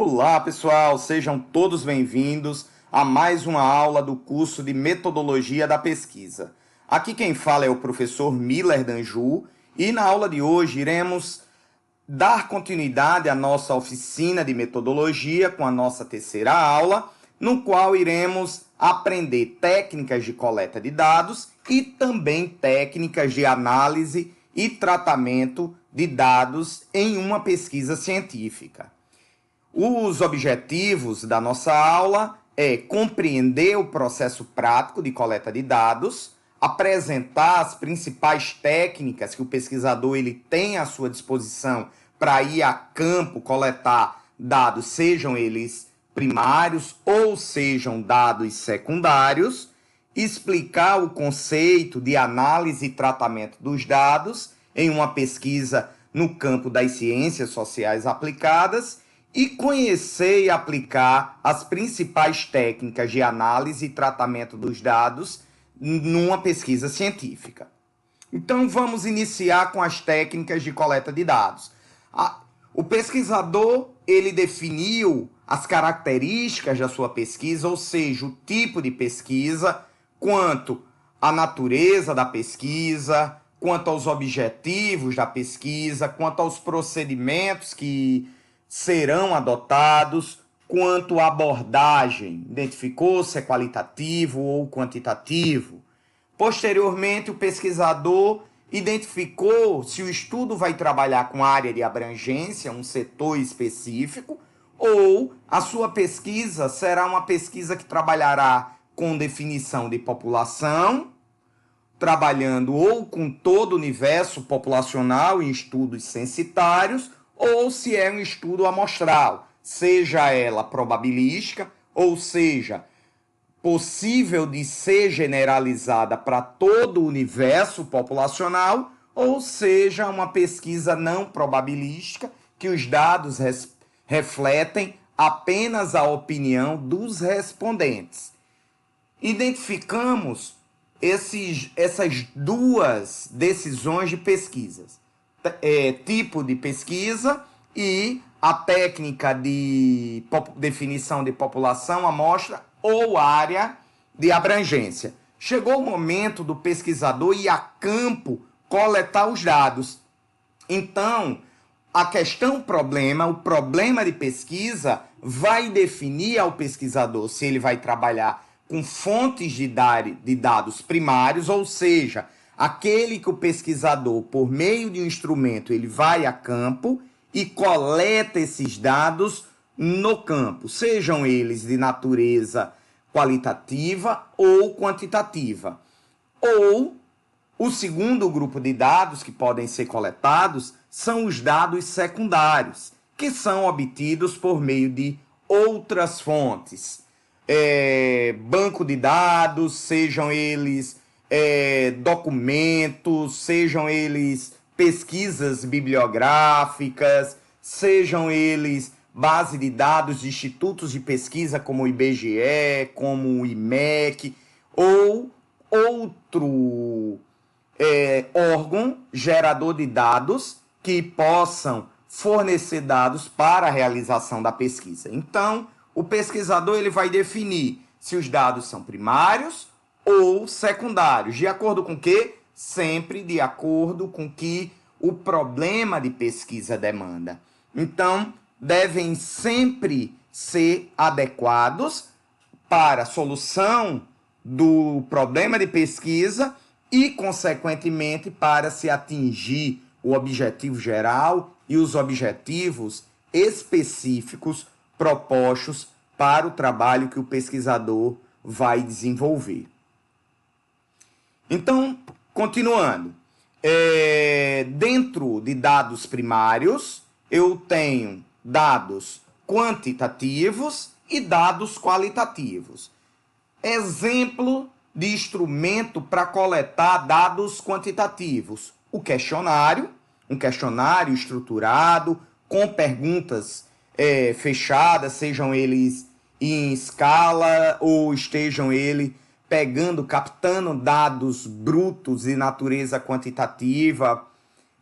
Olá, pessoal, sejam todos bem-vindos a mais uma aula do curso de Metodologia da Pesquisa. Aqui quem fala é o professor Miller Danju e na aula de hoje iremos dar continuidade à nossa oficina de metodologia com a nossa terceira aula, no qual iremos aprender técnicas de coleta de dados e também técnicas de análise e tratamento de dados em uma pesquisa científica. Os objetivos da nossa aula é compreender o processo prático de coleta de dados, apresentar as principais técnicas que o pesquisador ele tem à sua disposição para ir a campo coletar dados, sejam eles primários ou sejam dados secundários, explicar o conceito de análise e tratamento dos dados em uma pesquisa no campo das ciências sociais aplicadas e conhecer e aplicar as principais técnicas de análise e tratamento dos dados numa pesquisa científica. Então, vamos iniciar com as técnicas de coleta de dados. O pesquisador, ele definiu as características da sua pesquisa, ou seja, o tipo de pesquisa, quanto à natureza da pesquisa, quanto aos objetivos da pesquisa, quanto aos procedimentos que serão adotados, quanto à abordagem, identificou se é qualitativo ou quantitativo. Posteriormente, o pesquisador identificou se o estudo vai trabalhar com área de abrangência, um setor específico, ou a sua pesquisa será uma pesquisa que trabalhará com definição de população, trabalhando ou com todo o universo populacional em estudos censitários, ou se é um estudo amostral, seja ela probabilística, ou seja, possível de ser generalizada para todo o universo populacional, ou seja, uma pesquisa não probabilística, que os dados refletem apenas a opinião dos respondentes. Identificamos essas duas decisões de pesquisas. Tipo de pesquisa e a técnica de definição de população, amostra ou área de abrangência. Chegou o momento do pesquisador ir a campo coletar os dados. Então, a questão problema, o problema de pesquisa vai definir ao pesquisador se ele vai trabalhar com fontes de dados primários, ou seja, aquele que o pesquisador, por meio de um instrumento, ele vai a campo e coleta esses dados no campo, sejam eles de natureza qualitativa ou quantitativa. Ou o segundo grupo de dados que podem ser coletados são os dados secundários, que são obtidos por meio de outras fontes. Banco de dados, sejam eles documentos, sejam eles pesquisas bibliográficas, sejam eles base de dados de institutos de pesquisa como o IBGE, como o IMEC, ou outro órgão gerador de dados que possam fornecer dados para a realização da pesquisa. Então, o pesquisador ele vai definir se os dados são primários ou secundários. De acordo com o quê? Sempre de acordo com o que o problema de pesquisa demanda. Então, devem sempre ser adequados para a solução do problema de pesquisa e, consequentemente, para se atingir o objetivo geral e os objetivos específicos propostos para o trabalho que o pesquisador vai desenvolver. Então, continuando, dentro de dados primários, eu tenho dados quantitativos e dados qualitativos. Exemplo de instrumento para coletar dados quantitativos: o questionário, um questionário estruturado, com perguntas fechadas, sejam eles em escala ou estejam eles captando dados brutos de natureza quantitativa,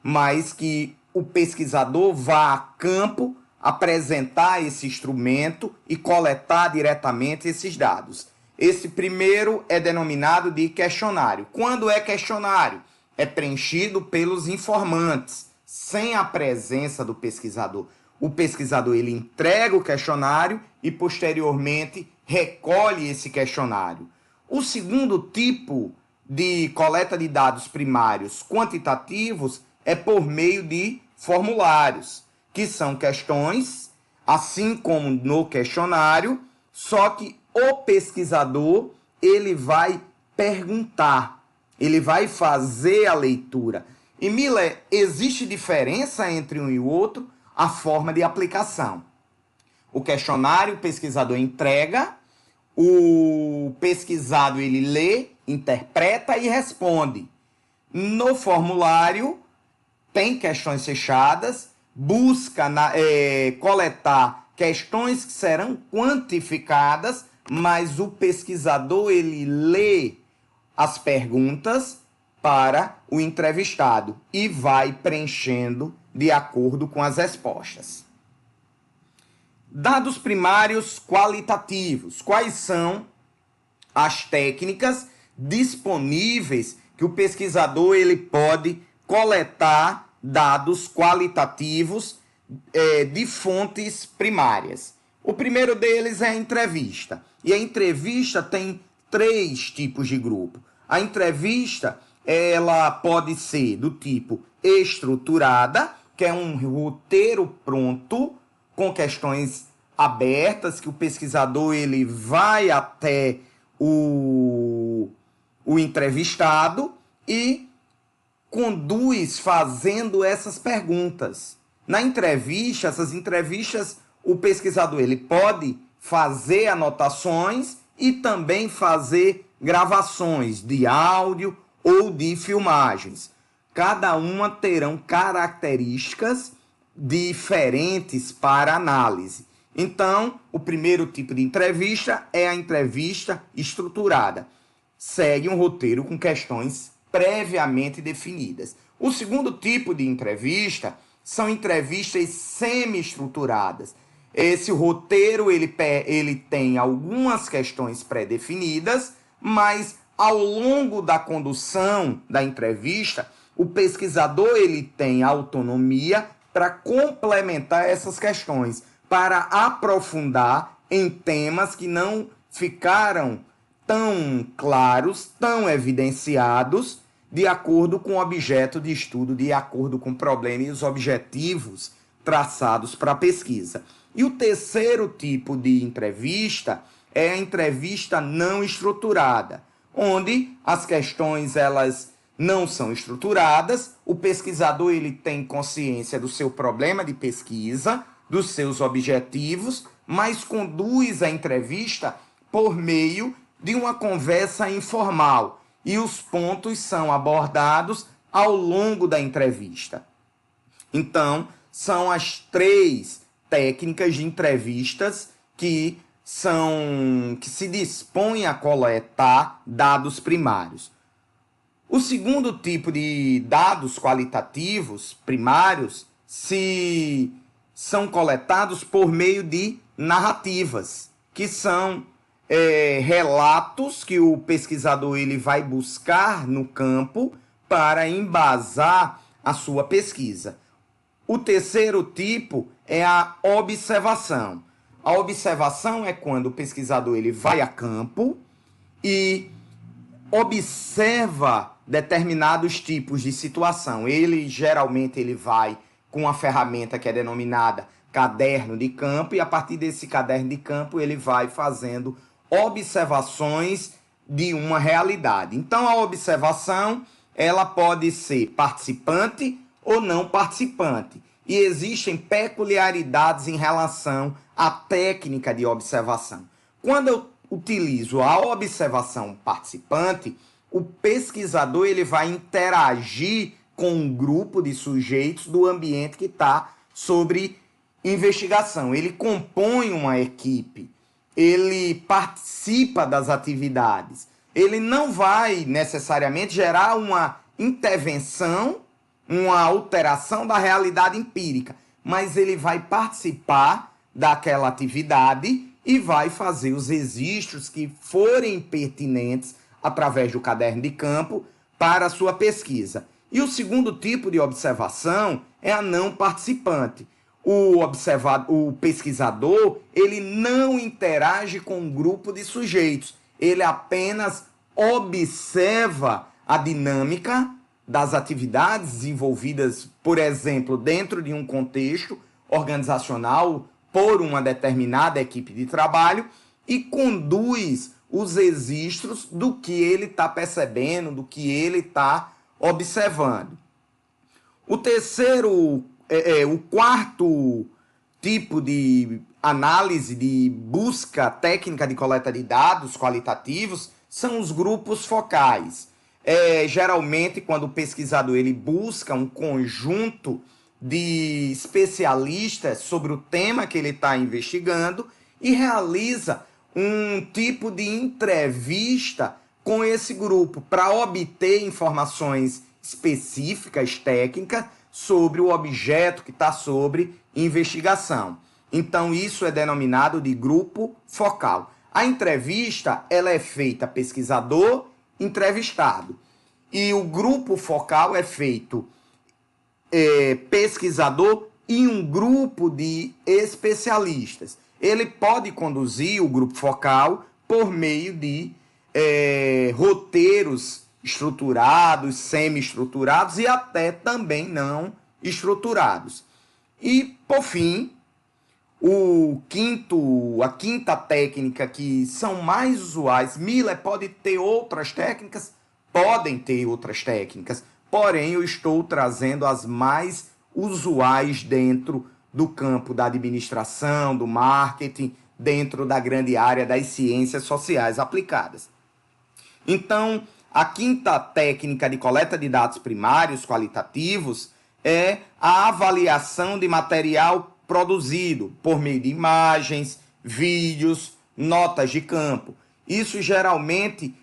mas que o pesquisador vá a campo apresentar esse instrumento e coletar diretamente esses dados. Esse primeiro é denominado de questionário. Quando é questionário? É preenchido pelos informantes, sem a presença do pesquisador. O pesquisador ele entrega o questionário e, posteriormente, recolhe esse questionário. O segundo tipo de coleta de dados primários quantitativos é por meio de formulários, que são questões, assim como no questionário, só que o pesquisador ele vai perguntar, ele vai fazer a leitura. E Miller, existe diferença entre um e o outro? A forma de aplicação. O questionário, o pesquisador entrega, o pesquisado ele lê, interpreta e responde. No formulário, tem questões fechadas, busca coletar questões que serão quantificadas, mas o pesquisador ele lê as perguntas para o entrevistado e vai preenchendo de acordo com as respostas. Dados primários qualitativos. Quais são as técnicas disponíveis que o pesquisador ele pode coletar dados qualitativos de fontes primárias? O primeiro deles é a entrevista. E a entrevista tem 3 tipos de grupo. A entrevista ela pode ser do tipo estruturada, que é um roteiro pronto, com questões abertas, que o pesquisador ele vai até o entrevistado e conduz fazendo essas perguntas. Na entrevista, essas entrevistas, o pesquisador ele pode fazer anotações e também fazer gravações de áudio ou de filmagens. Cada uma terão características diferentes para análise. Então, o primeiro tipo de entrevista é a entrevista estruturada. Segue um roteiro com questões previamente definidas. O segundo tipo de entrevista são entrevistas semi-estruturadas. Esse roteiro ele tem algumas questões pré-definidas, mas ao longo da condução da entrevista, o pesquisador ele tem autonomia para complementar essas questões, para aprofundar em temas que não ficaram tão claros, tão evidenciados, de acordo com o objeto de estudo, de acordo com o problema e os objetivos traçados para a pesquisa. E o terceiro tipo de entrevista é a entrevista não estruturada, onde as questões elas não são estruturadas, o pesquisador ele tem consciência do seu problema de pesquisa, dos seus objetivos, mas conduz a entrevista por meio de uma conversa informal e os pontos são abordados ao longo da entrevista. Então, são as 3 técnicas de entrevistas que se dispõem a coletar dados primários. O segundo tipo de dados qualitativos primários são coletados por meio de narrativas, que são relatos que o pesquisador ele vai buscar no campo para embasar a sua pesquisa. O terceiro tipo é a observação. A observação é quando o pesquisador ele vai a campo e observa determinados tipos de situação. Geralmente ele vai com uma ferramenta que é denominada caderno de campo e a partir desse caderno de campo ele vai fazendo observações de uma realidade. Então a observação ela pode ser participante ou não participante. E existem peculiaridades em relação à técnica de observação. Quando eu utilizo a observação participante, o pesquisador ele vai interagir com um grupo de sujeitos do ambiente que está sobre investigação. Ele compõe uma equipe, ele participa das atividades. Ele não vai necessariamente gerar uma intervenção, uma alteração da realidade empírica, mas ele vai participar daquela atividade e vai fazer os registros que forem pertinentes através do caderno de campo para a sua pesquisa. E o segundo tipo de observação é a não participante. O pesquisador, ele não interage com um grupo de sujeitos, ele apenas observa a dinâmica das atividades desenvolvidas, por exemplo, dentro de um contexto organizacional por uma determinada equipe de trabalho e conduz os registros do que ele está percebendo, do que ele está observando. O quarto tipo de análise, de busca técnica de coleta de dados qualitativos são os grupos focais. Geralmente, quando o pesquisador ele busca um conjunto de especialistas sobre o tema que ele está investigando e realiza um tipo de entrevista com esse grupo para obter informações específicas, técnicas, sobre o objeto que está sobre investigação. Então, isso é denominado de grupo focal. A entrevista ela é feita pesquisador, entrevistado. E o grupo focal é feito pesquisador e um grupo de especialistas. Ele pode conduzir o grupo focal por meio de roteiros estruturados, semi-estruturados e até também não estruturados. E, por fim, a quinta técnica que são mais usuais, Miller pode ter outras técnicas, podem ter outras técnicas, porém eu estou trazendo as mais usuais dentro do campo da administração, do marketing, dentro da grande área das ciências sociais aplicadas. Então, a quinta técnica de coleta de dados primários qualitativos é a avaliação de material produzido por meio de imagens, vídeos, notas de campo. Isso geralmente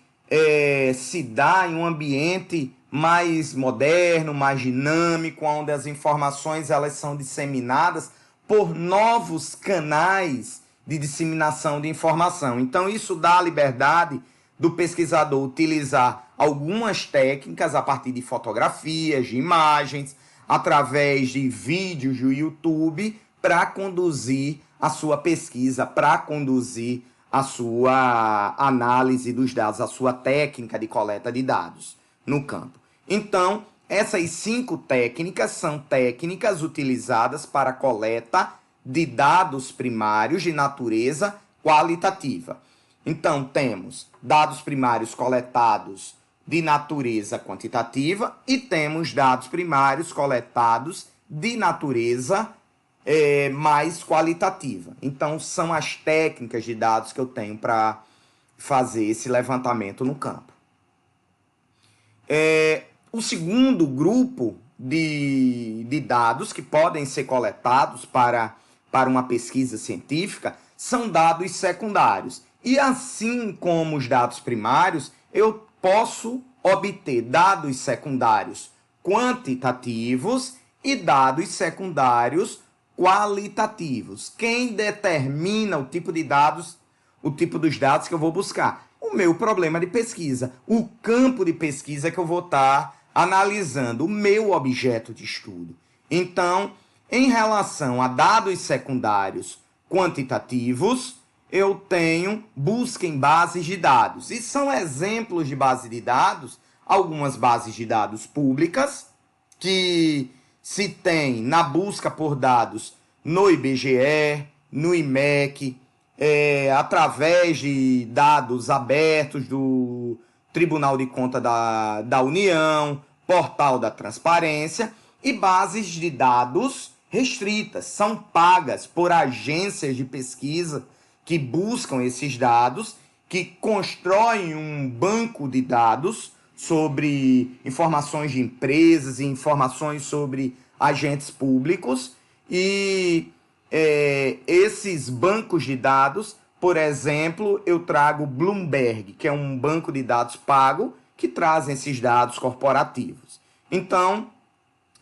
se dá em um ambiente mais moderno, mais dinâmico, onde as informações elas são disseminadas por novos canais de disseminação de informação. Então, isso dá a liberdade do pesquisador utilizar algumas técnicas a partir de fotografias, de imagens, através de vídeos do YouTube, para conduzir a sua pesquisa, para conduzir a sua análise dos dados, a sua técnica de coleta de dados no campo. Então, essas 5 técnicas são técnicas utilizadas para a coleta de dados primários de natureza qualitativa. Então, temos dados primários coletados de natureza quantitativa e temos dados primários coletados de natureza mais qualitativa. Então, são as técnicas de dados que eu tenho para fazer esse levantamento no campo. O segundo grupo de dados que podem ser coletados para uma pesquisa científica são dados secundários. E assim como os dados primários, eu posso obter dados secundários quantitativos e dados secundários qualitativos. Quem determina o tipo dos dados que eu vou buscar? O meu problema de pesquisa, o campo de pesquisa que eu vou estar analisando, o meu objeto de estudo. Então, em relação a dados secundários quantitativos, eu tenho busca em bases de dados. E são exemplos de base de dados, algumas bases de dados públicas, que se tem na busca por dados no IBGE, no IMEC, através de dados abertos do Tribunal de Contas da União, Portal da Transparência, e bases de dados restritas, são pagas por agências de pesquisa que buscam esses dados, que constroem um banco de dados sobre informações de empresas e informações sobre agentes públicos. E esses bancos de dados, por exemplo, eu trago Bloomberg, que é um banco de dados pago que trazem esses dados corporativos. Então,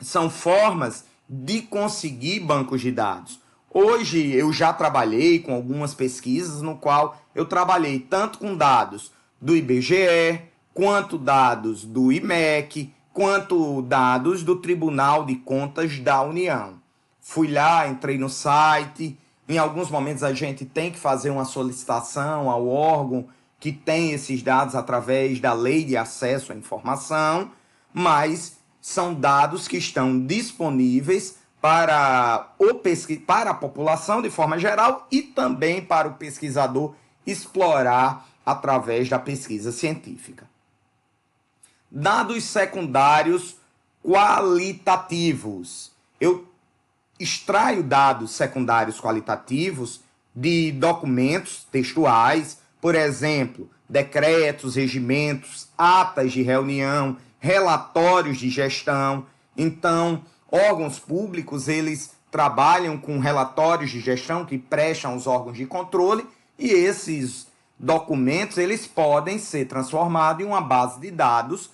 são formas de conseguir bancos de dados. Hoje eu já trabalhei com algumas pesquisas no qual eu trabalhei tanto com dados do IBGE, quanto dados do IMEC, quanto dados do Tribunal de Contas da União. Fui lá, entrei no site, em alguns momentos a gente tem que fazer uma solicitação ao órgão que tem esses dados através da Lei de Acesso à Informação, mas são dados que estão disponíveis para a população de forma geral e também para o pesquisador explorar através da pesquisa científica. Dados secundários qualitativos. Eu extraio dados secundários qualitativos de documentos textuais, por exemplo, decretos, regimentos, atas de reunião, relatórios de gestão. Então, órgãos públicos, eles trabalham com relatórios de gestão que prestam aos órgãos de controle e esses documentos, eles podem ser transformados em uma base de dados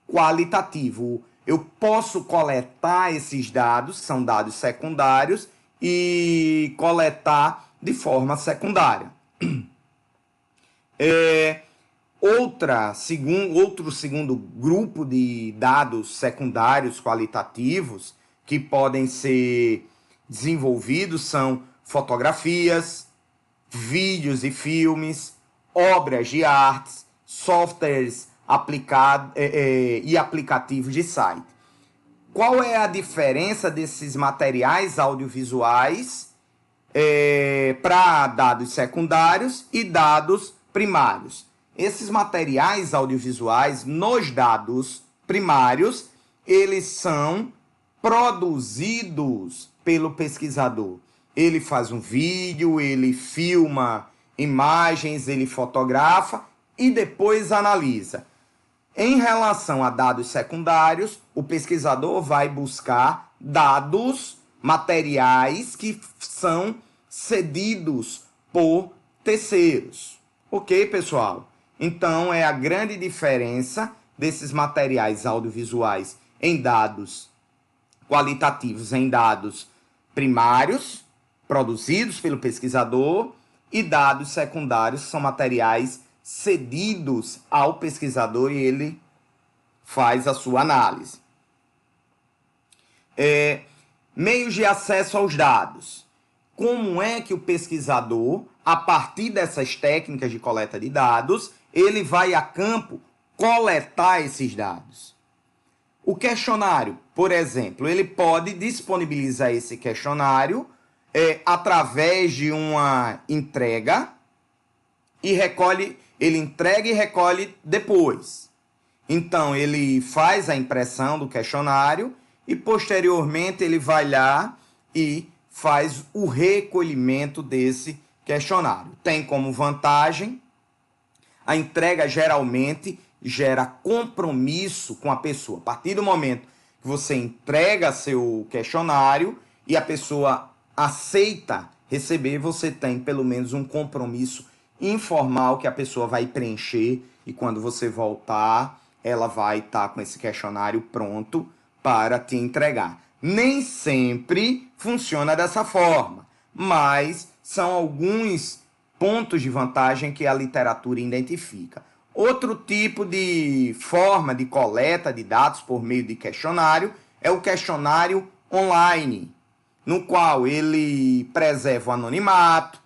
qualitativo. Eu posso coletar esses dados, que são dados secundários, e coletar de forma secundária. Outro segundo grupo de dados secundários qualitativos que podem ser desenvolvidos são fotografias, vídeos e filmes, obras de artes, softwares e aplicativos de site. Qual é a diferença desses materiais audiovisuais para dados secundários e dados primários? Esses materiais audiovisuais, nos dados primários, eles são produzidos pelo pesquisador. Ele faz um vídeo, ele filma imagens, ele fotografa e depois analisa. Em relação a dados secundários, o pesquisador vai buscar dados materiais que são cedidos por terceiros. Ok, pessoal? Então, é a grande diferença desses materiais audiovisuais em dados qualitativos, em dados primários, produzidos pelo pesquisador, e dados secundários, que são materiais cedidos ao pesquisador e ele faz a sua análise. Meios de acesso aos dados. Como é que o pesquisador, a partir dessas técnicas de coleta de dados, ele vai a campo coletar esses dados? O questionário, por exemplo, ele pode disponibilizar esse questionário através de uma entrega e ele entrega e recolhe depois. Então, ele faz a impressão do questionário e, posteriormente, ele vai lá e faz o recolhimento desse questionário. Tem como vantagem, a entrega geralmente gera compromisso com a pessoa. A partir do momento que você entrega seu questionário e a pessoa aceita receber, você tem pelo menos um compromisso informal que a pessoa vai preencher e quando você voltar, ela vai estar com esse questionário pronto para te entregar. Nem sempre funciona dessa forma, mas são alguns pontos de vantagem que a literatura identifica. Outro tipo de forma de coleta de dados por meio de questionário é o questionário online, no qual ele preserva o anonimato,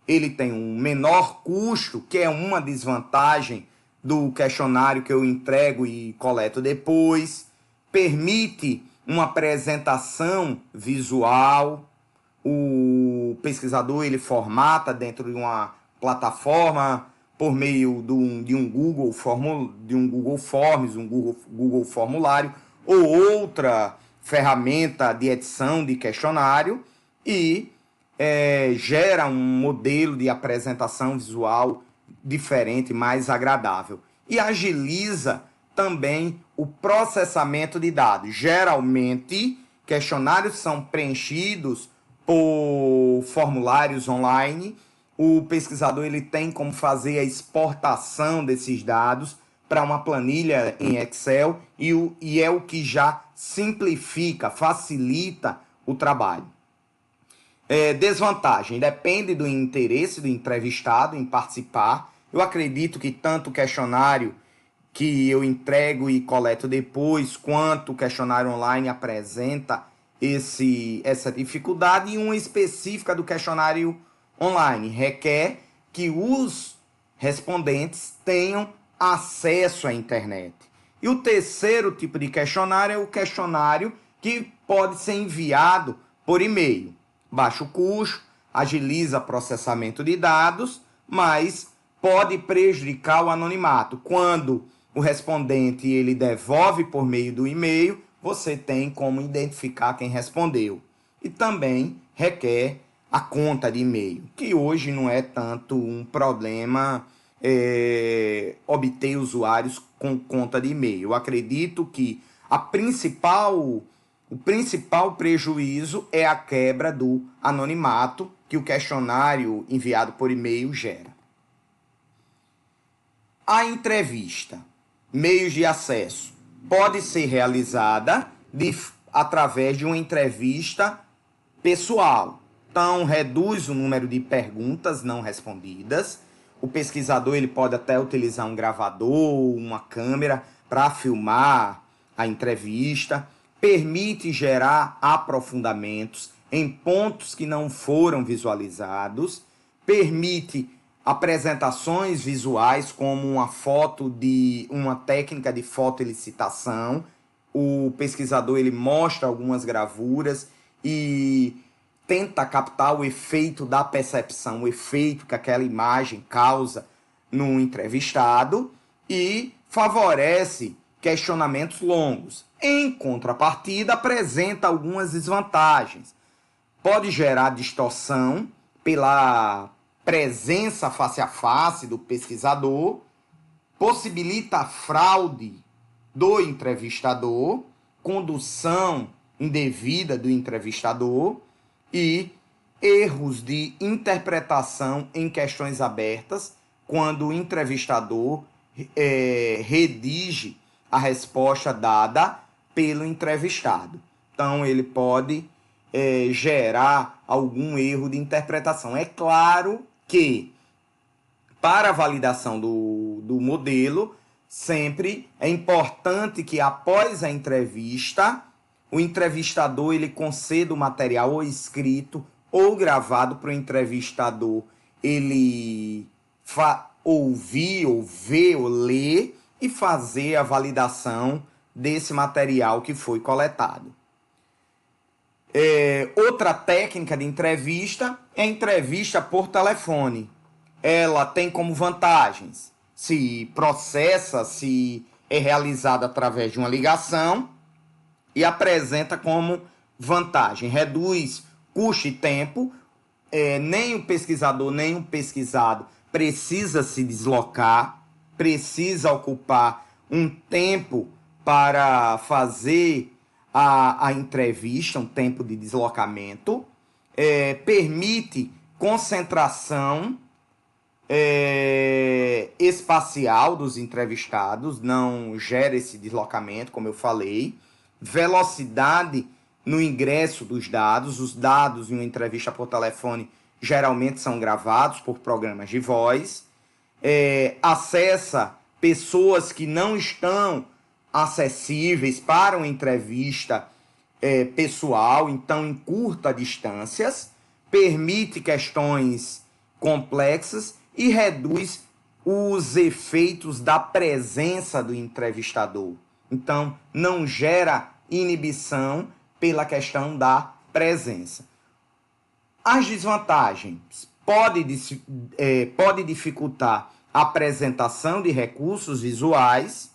ele tem um menor custo, que é uma desvantagem do questionário que eu entrego e coleto depois, permite uma apresentação visual, o pesquisador ele formata dentro de uma plataforma por meio de um Google Forms, um Google Formulário ou outra ferramenta de edição de questionário e gera um modelo de apresentação visual diferente, mais agradável. E agiliza também o processamento de dados. Geralmente, questionários são preenchidos por formulários online. O pesquisador ele tem como fazer a exportação desses dados para uma planilha em Excel e é o que já simplifica, facilita o trabalho. Desvantagem, depende do interesse do entrevistado em participar. Eu acredito que tanto o questionário que eu entrego e coleto depois, quanto o questionário online apresenta essa dificuldade, e uma específica do questionário online requer que os respondentes tenham acesso à internet. E o terceiro tipo de questionário é o questionário que pode ser enviado por e-mail. Baixa o custo, agiliza o processamento de dados, mas pode prejudicar o anonimato. Quando o respondente ele devolve por meio do e-mail, você tem como identificar quem respondeu. E também requer a conta de e-mail, que hoje não é tanto um problema obter usuários com conta de e-mail. Eu acredito que o principal prejuízo é a quebra do anonimato que o questionário enviado por e-mail gera. A entrevista, meios de acesso, pode ser realizada através de uma entrevista pessoal. Então, reduz o número de perguntas não respondidas. O pesquisador ele pode até utilizar um gravador, uma câmera para filmar a entrevista. Permite gerar aprofundamentos em pontos que não foram visualizados. Permite apresentações visuais, como uma técnica de fotoelicitação. O pesquisador ele mostra algumas gravuras e tenta captar o efeito da percepção, o efeito que aquela imagem causa no entrevistado, e favorece questionamentos longos. Em contrapartida, apresenta algumas desvantagens. Pode gerar distorção pela presença face a face do pesquisador, possibilita a fraude do entrevistador, condução indevida do entrevistador e erros de interpretação em questões abertas, quando o entrevistador redige a resposta dada pelo entrevistado. Então, ele pode gerar algum erro de interpretação. É claro que, para a validação do modelo, sempre é importante que, após a entrevista, o entrevistador ele conceda o material ou escrito ou gravado para o entrevistador ele ouvir, ou ver, ou ler e fazer a validação desse material que foi coletado. Outra técnica de entrevista é a entrevista por telefone. Ela tem como vantagens: se é realizada através de uma ligação, e apresenta como vantagem: reduz custo e tempo. Nem o pesquisador, nem o pesquisado precisa se deslocar, precisa ocupar um tempo para fazer a entrevista, um tempo de deslocamento. Permite concentração espacial dos entrevistados, não gera esse deslocamento, como eu falei. Velocidade no ingresso dos dados. Os dados em uma entrevista por telefone geralmente são gravados por programas de voz. Acessa pessoas que não estão acessíveis para uma entrevista pessoal, então encurta distâncias, permite questões complexas e reduz os efeitos da presença do entrevistador. Então, não gera inibição pela questão da presença. As desvantagens: pode dificultar a apresentação de recursos visuais,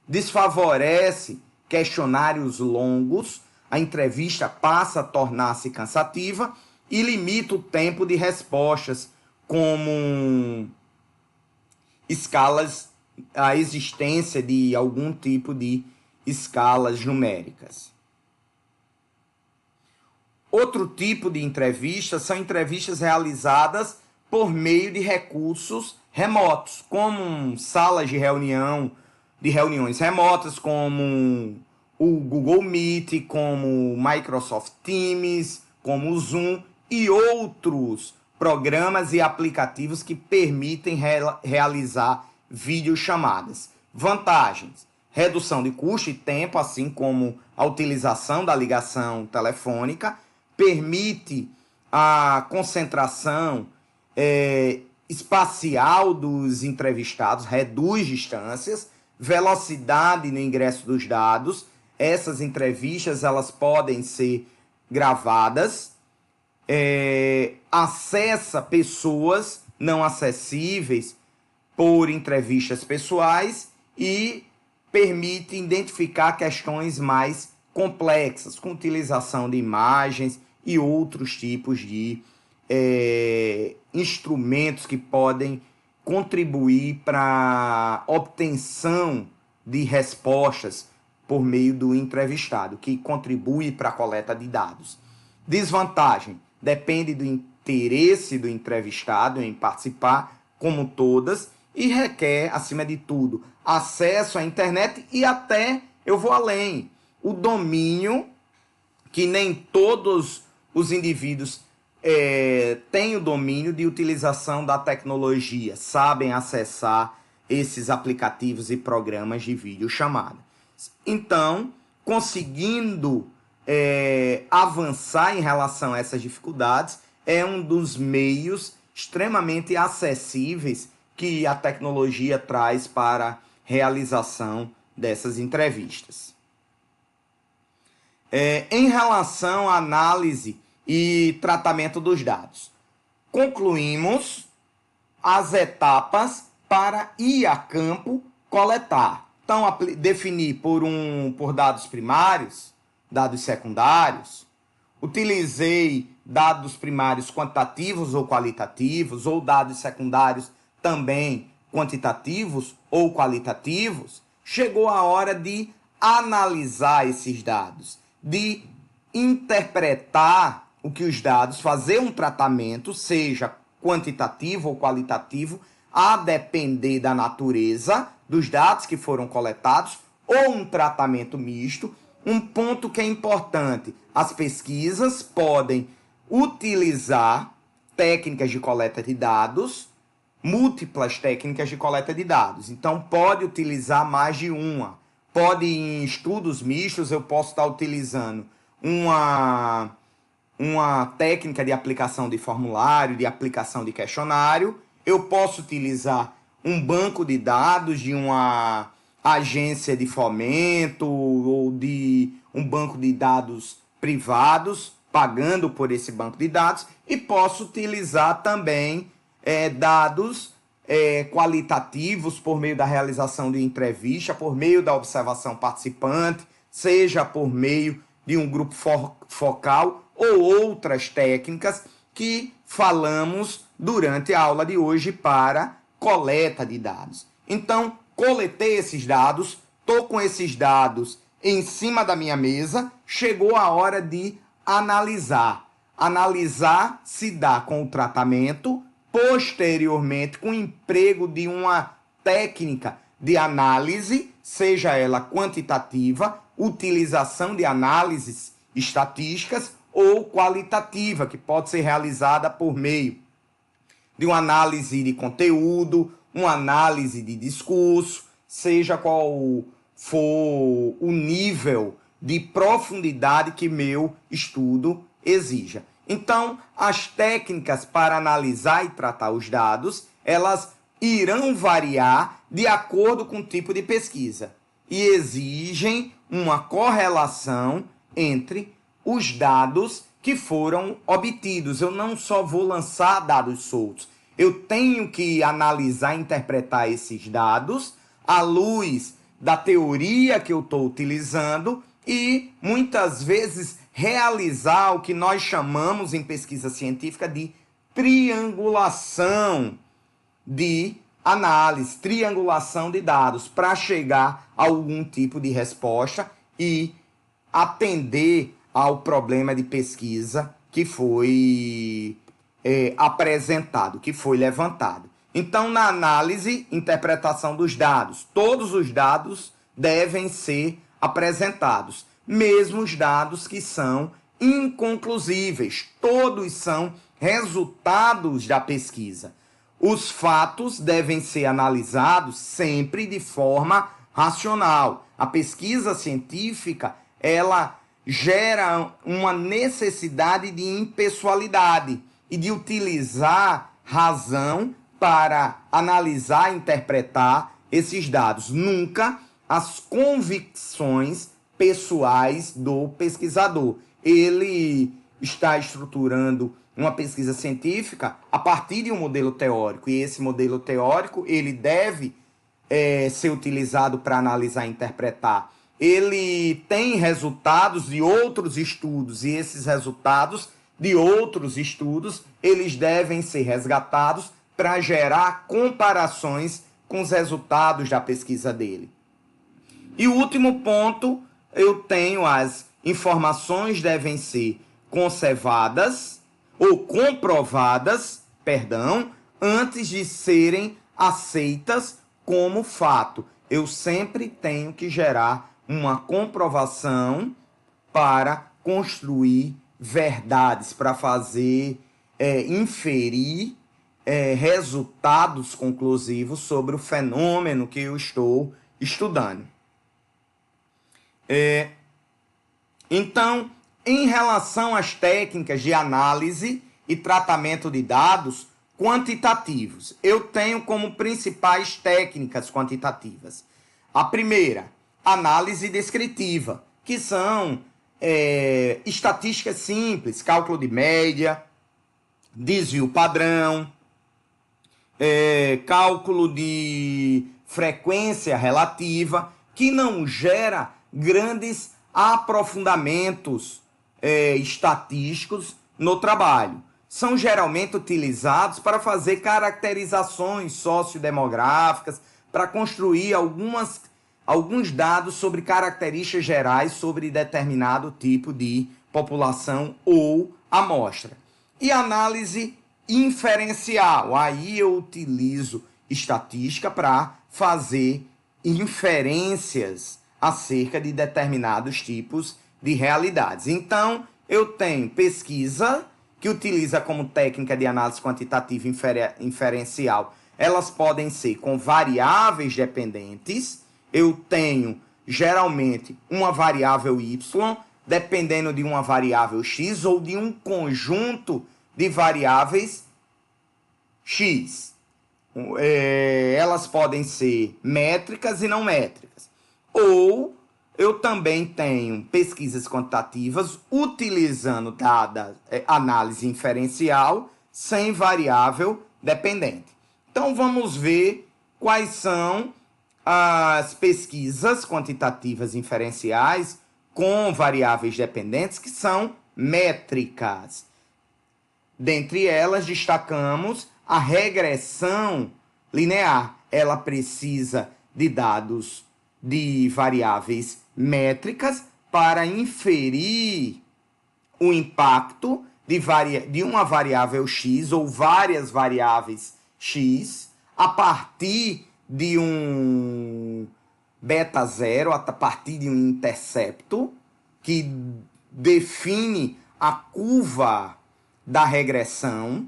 desfavorece questionários longos, a entrevista passa a tornar-se cansativa e limita o tempo de respostas, como a existência de algum tipo de escalas numéricas. Outro tipo de entrevista são entrevistas realizadas por meio de recursos remotos, como salas de reuniões remotas, como o Google Meet, como o Microsoft Teams, como o Zoom e outros programas e aplicativos que permitem realizar videochamadas. Vantagens: redução de custo e tempo, assim como a utilização da ligação telefônica, permite a concentração espacial dos entrevistados, reduz distâncias, velocidade no ingresso dos dados. Essas entrevistas elas podem ser gravadas, acessa pessoas não acessíveis por entrevistas pessoais e permite identificar questões mais complexas, com utilização de imagens e outros tipos de instrumentos que podem contribuir para a obtenção de respostas por meio do entrevistado, que contribui para a coleta de dados. Desvantagem: depende do interesse do entrevistado em participar, como todas, e requer, acima de tudo, acesso à internet e até, eu vou além, o domínio, que nem todos os indivíduos têm o domínio de utilização da tecnologia, sabem acessar esses aplicativos e programas de videochamada. Então, conseguindo avançar em relação a essas dificuldades, é um dos meios extremamente acessíveis que a tecnologia traz para a realização dessas entrevistas. Em relação à análise e tratamento dos dados, concluímos as etapas para ir a campo coletar. Então, definir por dados primários, dados secundários, utilizei dados primários quantitativos ou qualitativos, ou dados secundários também quantitativos ou qualitativos. Chegou a hora de analisar esses dados, de interpretar o que os dados, fazer um tratamento, seja quantitativo ou qualitativo, a depender da natureza dos dados que foram coletados, ou um tratamento misto. Um ponto que é importante: as pesquisas podem utilizar técnicas de coleta de dados, múltiplas técnicas de coleta de dados. Então, pode utilizar mais de uma. Pode, em estudos mistos, eu posso estar utilizando uma técnica de aplicação de formulário, de aplicação de questionário. Eu posso utilizar um banco de dados de uma agência de fomento ou de um banco de dados privados, pagando por esse banco de dados, e posso utilizar também dados qualitativos por meio da realização de entrevista, por meio da observação participante, seja por meio de um grupo focal ou outras técnicas que falamos durante a aula de hoje para coleta de dados. Então, coletei esses dados, estou com esses dados em cima da minha mesa, chegou a hora de analisar. Analisar se dá com o tratamento, posteriormente com o emprego de uma técnica de análise, seja ela quantitativa, utilização de análises estatísticas, ou qualitativa, que pode ser realizada por meio de uma análise de conteúdo, uma análise de discurso, seja qual for o nível de profundidade que meu estudo exija. Então, as técnicas para analisar e tratar os dados, elas irão variar de acordo com o tipo de pesquisa e exigem uma correlação entre os dados que foram obtidos. Eu não só vou lançar dados soltos, eu tenho que analisar e interpretar esses dados à luz da teoria que eu estou utilizando e, muitas vezes, realizar o que nós chamamos em pesquisa científica de triangulação de análise, triangulação de dados, para chegar a algum tipo de resposta e atender ao problema de pesquisa que foi apresentado, que foi levantado. Então, na análise, interpretação dos dados, todos os dados devem ser apresentados, mesmo os dados que são inconclusíveis. Todos são resultados da pesquisa. Os fatos devem ser analisados sempre de forma racional. A pesquisa científica, ela gera uma necessidade de impessoalidade e de utilizar razão para analisar e interpretar esses dados. Nunca as convicções pessoais do pesquisador. Ele está estruturando uma pesquisa científica a partir de um modelo teórico, e esse modelo teórico ele deve ser utilizado para analisar e interpretar. Ele tem resultados de outros estudos, e esses resultados de outros estudos eles devem ser resgatados para gerar comparações com os resultados da pesquisa dele. E o último ponto, eu tenho as informações devem ser conservadas ou comprovadas, antes de serem aceitas como fato. Eu sempre tenho que gerar uma comprovação para construir verdades, para fazer inferir resultados conclusivos sobre o fenômeno que eu estou estudando. Então, em relação às técnicas de análise e tratamento de dados quantitativos, eu tenho como principais técnicas quantitativas. A primeira, análise descritiva, que são estatísticas simples, cálculo de média, desvio padrão, cálculo de frequência relativa, que não gera grandes aprofundamentos estatísticos no trabalho. São geralmente utilizados para fazer caracterizações sociodemográficas, para construir alguns dados sobre características gerais sobre determinado tipo de população ou amostra. E análise inferencial, aí eu utilizo estatística para fazer inferências acerca de determinados tipos de realidades. Então, eu tenho pesquisa, que utiliza como técnica de análise quantitativa inferencial. Elas podem ser com variáveis dependentes. Eu tenho, geralmente, uma variável y, dependendo de uma variável x, ou de um conjunto de variáveis x. Elas podem ser métricas e não métricas. Ou eu também tenho pesquisas quantitativas utilizando dada análise inferencial sem variável dependente. Então vamos ver quais são as pesquisas quantitativas inferenciais com variáveis dependentes que são métricas. Dentre elas destacamos a regressão linear. Ela precisa de dados de variáveis métricas para inferir o impacto de uma variável x ou várias variáveis x a partir de um beta zero, a partir de um intercepto que define a curva da regressão.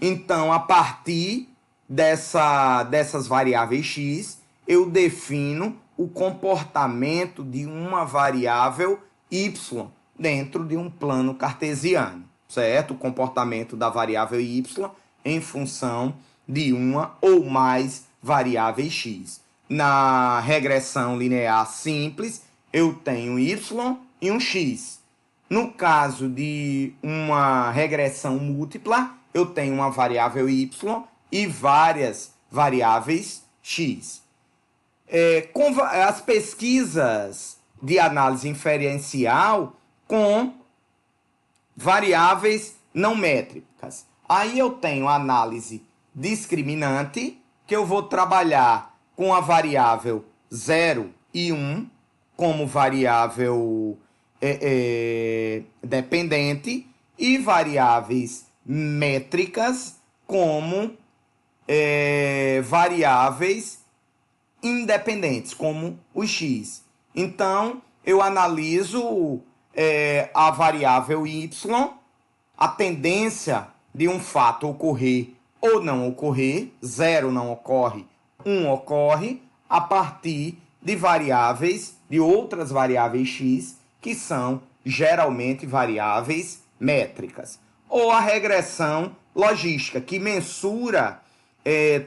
Então, a partir dessas variáveis x, eu defino o comportamento de uma variável y dentro de um plano cartesiano, certo? O comportamento da variável y em função de uma ou mais variáveis x. Na regressão linear simples, eu tenho y e um x. No caso de uma regressão múltipla, eu tenho uma variável y e várias variáveis x. Com as pesquisas de análise inferencial com variáveis não métricas. Aí eu tenho a análise discriminante, que eu vou trabalhar com a variável 0 e 1 como variável dependente e variáveis métricas como variáveis independentes, como o x. Então, eu analiso a variável y, a tendência de um fato ocorrer ou não ocorrer, 0 não ocorre, 1 ocorre, a partir de variáveis, de outras variáveis x, que são geralmente variáveis métricas. Ou a regressão logística, que mensura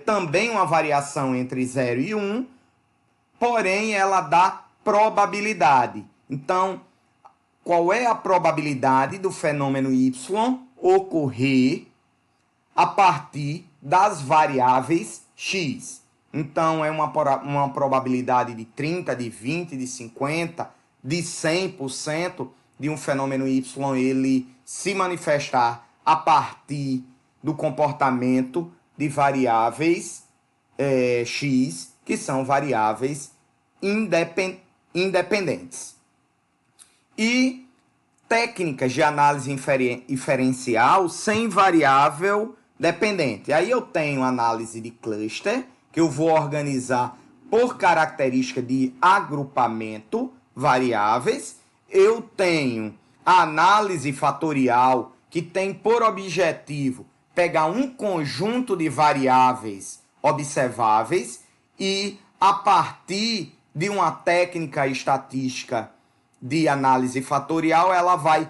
também uma variação entre 0 e 1, porém ela dá probabilidade. Então, qual é a probabilidade do fenômeno y ocorrer a partir das variáveis x? Então, é uma probabilidade de 30, de 20, de 50, de 100% de um fenômeno y ele se manifestar a partir do comportamento de variáveis x, que são variáveis independentes. E técnicas de análise inferencial sem variável dependente. Aí eu tenho análise de cluster, que eu vou organizar por característica de agrupamento variáveis. Eu tenho a análise fatorial, que tem por objetivo pegar um conjunto de variáveis observáveis e, a partir de uma técnica estatística de análise fatorial, ela vai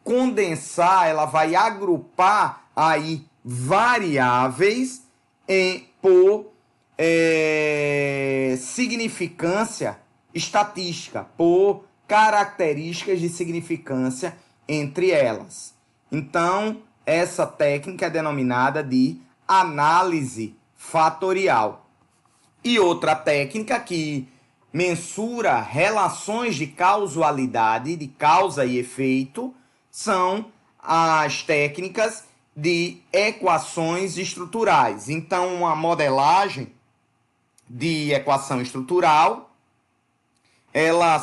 condensar, ela vai agrupar aí variáveis por significância estatística, por características de significância entre elas. Então, essa técnica é denominada de análise fatorial. E outra técnica que mensura relações de causalidade, de causa e efeito, são as técnicas de equações estruturais. Então, uma modelagem de equação estrutural, ela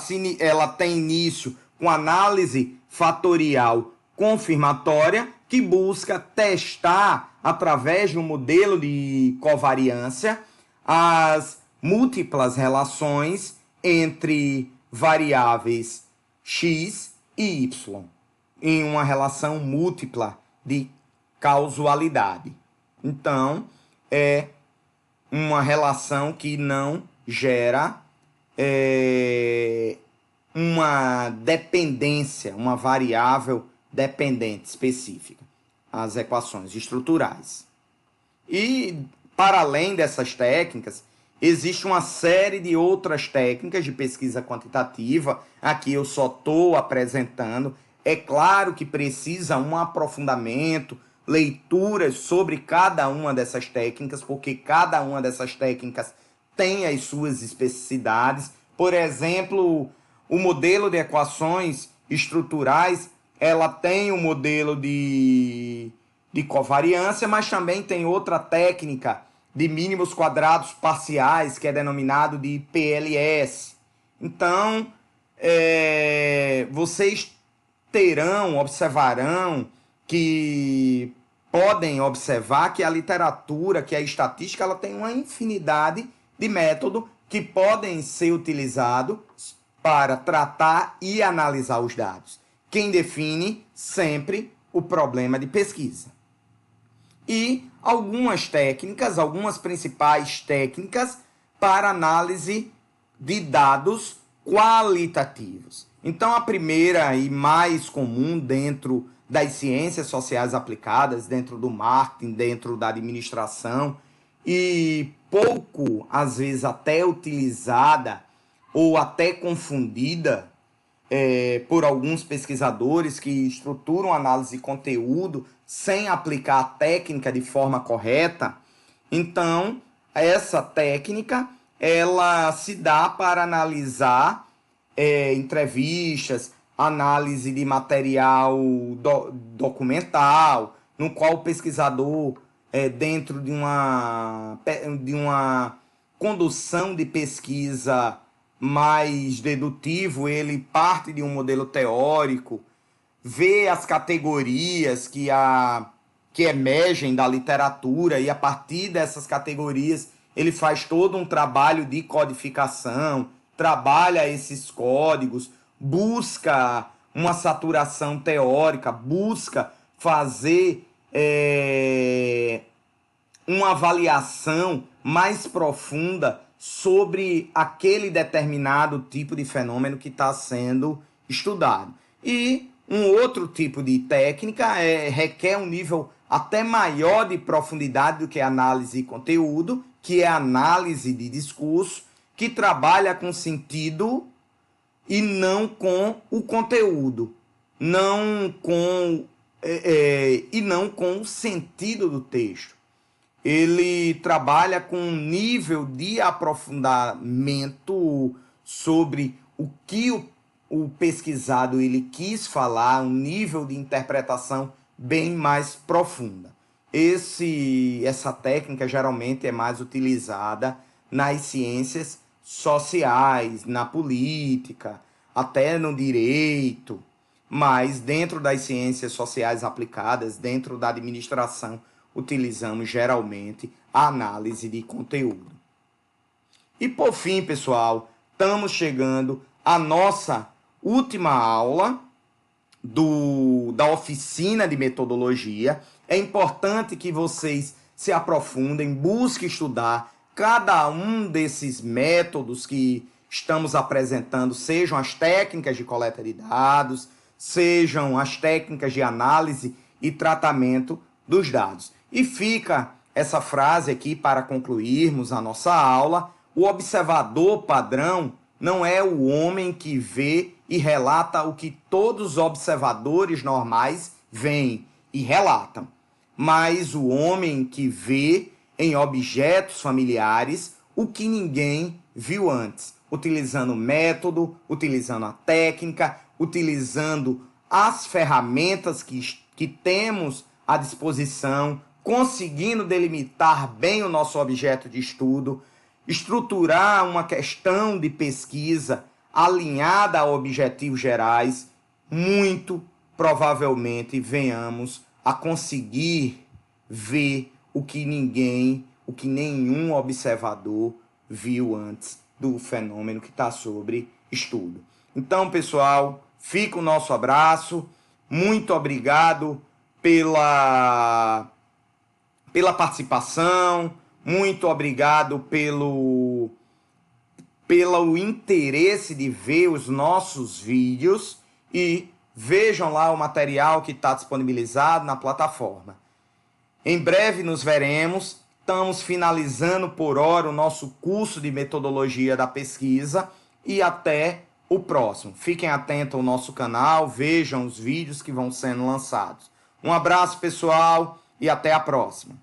tem início com análise fatorial confirmatória, que busca testar, através de um modelo de covariância, as múltiplas relações entre variáveis x e y, em uma relação múltipla de causalidade. Então, é uma relação que não gera uma dependência, uma variável dependente específica, as equações estruturais. E, para além dessas técnicas, existe uma série de outras técnicas de pesquisa quantitativa. Aqui eu só estou apresentando. É claro que precisa um aprofundamento, leituras sobre cada uma dessas técnicas, porque cada uma dessas técnicas tem as suas especificidades. Por exemplo, o modelo de equações estruturais, ela tem um modelo de covariância, mas também tem outra técnica de mínimos quadrados parciais, que é denominado de PLS. Então, vocês observarão que podem observar que a literatura, que a estatística, ela tem uma infinidade de métodos que podem ser utilizados para tratar e analisar os dados. Quem define sempre o problema de pesquisa. E algumas técnicas, algumas principais técnicas para análise de dados qualitativos. Então, a primeira e mais comum dentro das ciências sociais aplicadas, dentro do marketing, dentro da administração, e pouco, às vezes, até utilizada ou até confundida por alguns pesquisadores que estruturam análise de conteúdo sem aplicar a técnica de forma correta. Então, essa técnica, ela se dá para analisar entrevistas, análise de material documental, no qual o pesquisador, dentro de uma condução de pesquisa mais dedutivo, ele parte de um modelo teórico, vê as categorias que emergem da literatura, e a partir dessas categorias ele faz todo um trabalho de codificação, trabalha esses códigos, busca uma saturação teórica, busca fazer uma avaliação mais profunda sobre aquele determinado tipo de fenômeno que está sendo estudado. E um outro tipo de técnica requer um nível até maior de profundidade do que a análise de conteúdo, que é a análise de discurso, que trabalha com sentido e não com o conteúdo, não com o sentido do texto. Ele trabalha com um nível de aprofundamento sobre o que o pesquisado ele quis falar, um nível de interpretação bem mais profunda. Essa técnica geralmente é mais utilizada nas ciências sociais, na política, até no direito, mas dentro das ciências sociais aplicadas, dentro da administração, utilizamos geralmente a análise de conteúdo. E por fim, pessoal, estamos chegando à nossa última aula da oficina de metodologia. É importante que vocês se aprofundem, busquem estudar cada um desses métodos que estamos apresentando, sejam as técnicas de coleta de dados, sejam as técnicas de análise e tratamento dos dados. E fica essa frase aqui para concluirmos a nossa aula: o observador padrão não é o homem que vê e relata o que todos os observadores normais veem e relatam, mas o homem que vê em objetos familiares o que ninguém viu antes, utilizando o método, utilizando a técnica, utilizando as ferramentas que temos à disposição, conseguindo delimitar bem o nosso objeto de estudo, estruturar uma questão de pesquisa alinhada a objetivos gerais. Muito provavelmente venhamos a conseguir ver o que nenhum observador viu antes do fenômeno que está sobre estudo. Então, pessoal, fica o nosso abraço. Muito obrigado pela participação. Muito obrigado pelo interesse de ver os nossos vídeos e vejam lá o material que está disponibilizado na plataforma. Em breve nos veremos. Estamos finalizando por hora o nosso curso de metodologia da pesquisa e até o próximo. Fiquem atentos ao nosso canal, vejam os vídeos que vão sendo lançados. Um abraço, pessoal, e até a próxima.